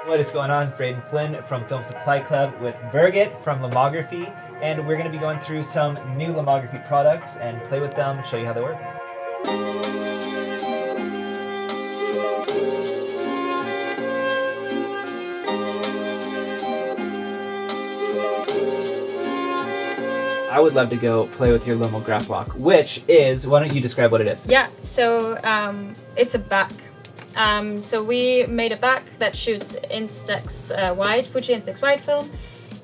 What is going on? Braedon Flynn from Film Supply Club with Birgit from Lomography, and we're going to be going through some new Lomography products and play with them, show you how they work. I would love to go play with your Lomography Graflok, which is, why don't you describe what it is? Yeah, so it's a back. So we made a back that shoots Instax wide, Fuji Instax wide film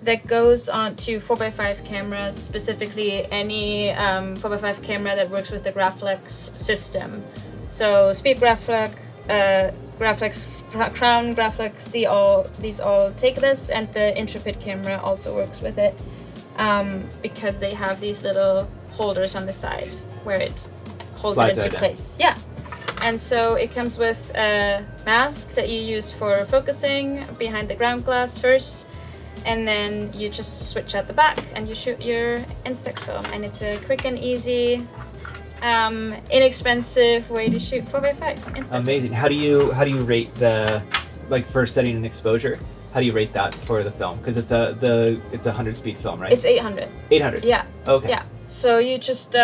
that goes onto 4x5 cameras, specifically any 4x5 camera that works with the Graflok system. So Speed Graflok, Graflok's Crown Grafloks, these all take this, and the Intrepid camera also works with it because they have these little holders on the side where it holds it into place. Yeah. And so it comes with a mask that you use for focusing behind the ground glass first, and then you just switch out the back and you shoot your Instax film. And it's a quick and easy, inexpensive way to shoot 4x5 Instax. Amazing. How do you rate the, like, for setting an exposure? How do you rate that for the film? Because it's a 100 speed film, right? It's 800. 800. Yeah. Okay. Yeah. So you just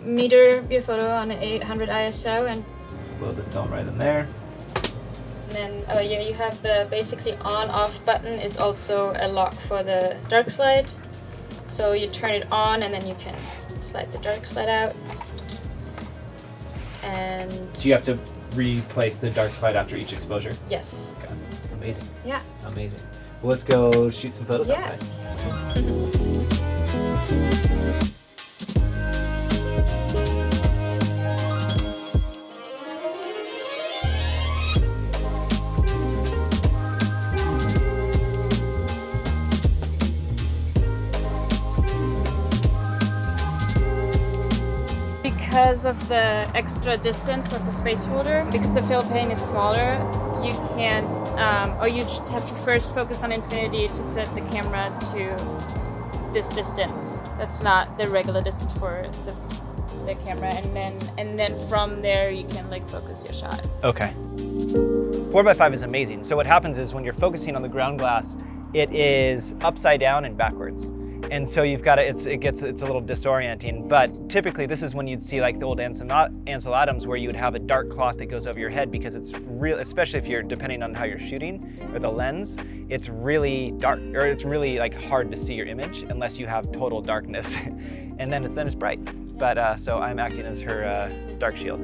meter your photo on an 800 ISO and load the film right in there. And then you have the basically on-off button is also a lock for the dark slide. So you turn it on and then you can slide the dark slide out. And do you have to replace the dark slide after each exposure? Yes. Okay. Amazing. Yeah. Amazing. Well, let's go shoot some photos outside. Yes. Because of the extra distance with the space holder, because the fill pane is smaller, you can't, or you just have to first focus on infinity to set the camera to this distance. That's not the regular distance for the camera, and then from there you can like focus your shot. Okay. 4x5 is amazing. So what happens is when you're focusing on the ground glass, it is upside down and backwards. And so you've got to, it's a little disorienting, but typically this is when you'd see like the old Ansel Adams where you would have a dark cloth that goes over your head because it's real, especially if you're, depending on how you're shooting or the lens, it's really dark, or it's really like hard to see your image unless you have total darkness. And then it's bright. But so I'm acting as her dark shield.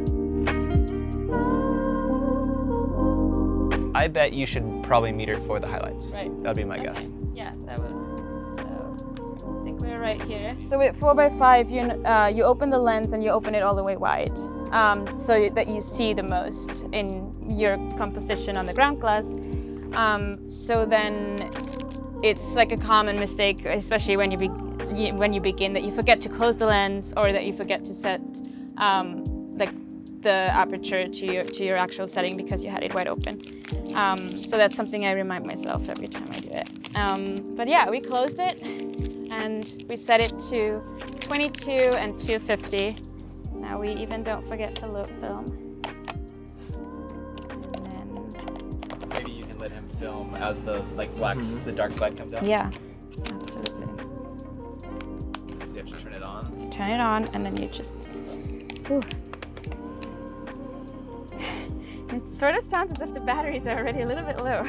I bet you should probably meter for the highlights. Right. That'd be my guess. Yeah, that would. I think we're right here. So with 4x5, you open the lens and you open it all the way wide, so that you see the most in your composition on the ground glass. So then it's like a common mistake, especially when you begin, that you forget to close the lens or that you forget to set like the aperture to your actual setting because you had it wide open. So that's something I remind myself every time I do it. But yeah, we closed it. And we set it to 22 and 250. Now we even don't forget to load film. And then maybe you can let him film as the the dark slide comes out. Yeah, absolutely. You have to turn it on. So turn it on, and then you just. Whew. It sort of sounds as if the batteries are already a little bit low,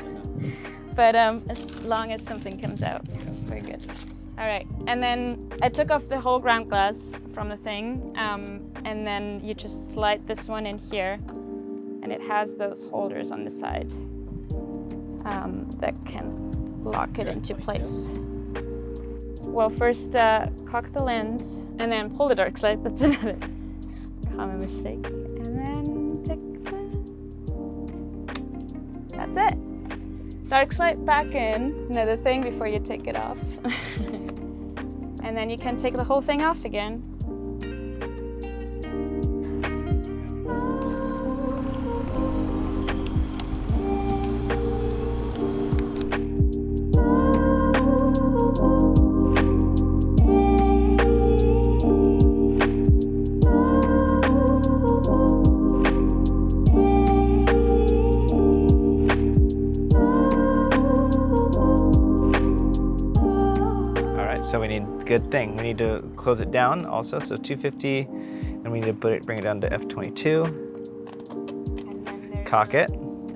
but as long as something comes out, very good. All right, and then I took off the whole ground glass from the thing, and then you just slide this one in here, and it has those holders on the side that can lock it into place. Well, first cock the lens, and then pull the dark slide. That's another common mistake. And then take that's it. Dark slide back in, another thing before you take it off. And then you can take the whole thing off again. So we need, good thing, we need to close it down also, so 250, and we need to bring it down to f22. And then there's Cock it.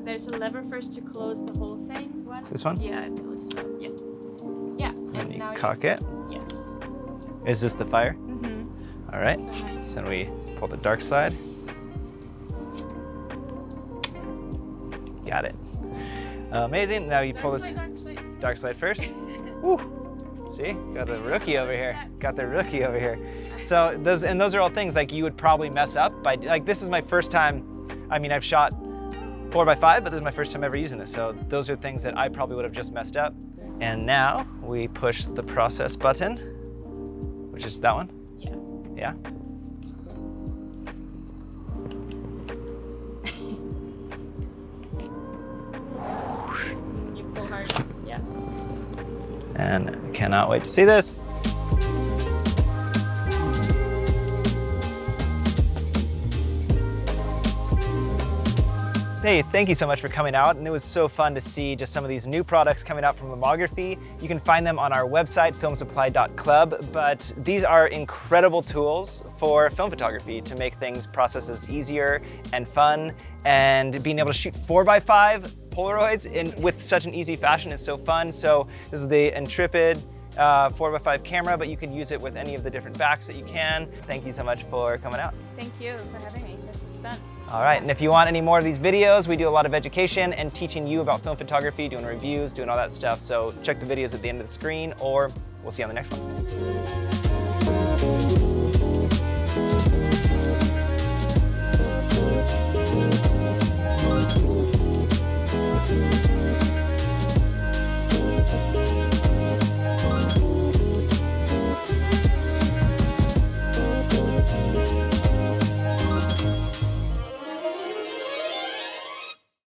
There's a lever first to close the whole thing. This one? Yeah, I believe so. Yeah. Yeah. And you now cock it. Yes. Is this the fire? Mm-hmm. All right. So then we pull the dark side. Got it. Amazing. Now you pull this dark side first. Woo. See, got the rookie over here. Got the rookie over here. So those are all things like you would probably mess up by, like, this is my first time. I mean, I've shot 4x5, but this is my first time ever using this. So those are things that I probably would have just messed up. And now we push the process button, which is that one. Yeah. Yeah. You pull hard. Yeah. And I cannot wait to see this. Hey, thank you so much for coming out, and it was so fun to see just some of these new products coming out from Lomography. You can find them on our website, filmsupply.club, but these are incredible tools for film photography to make processes easier and fun, and being able to shoot 4x5 Polaroids with such an easy fashion is so fun. So this is the Intrepid 4x5 camera, but you can use it with any of the different backs that you can. Thank you so much for coming out. Thank you for having me. This was fun. All right, and if you want any more of these videos, we do a lot of education and teaching you about film photography, doing reviews, doing all that stuff. So check the videos at the end of the screen, or we'll see you on the next one.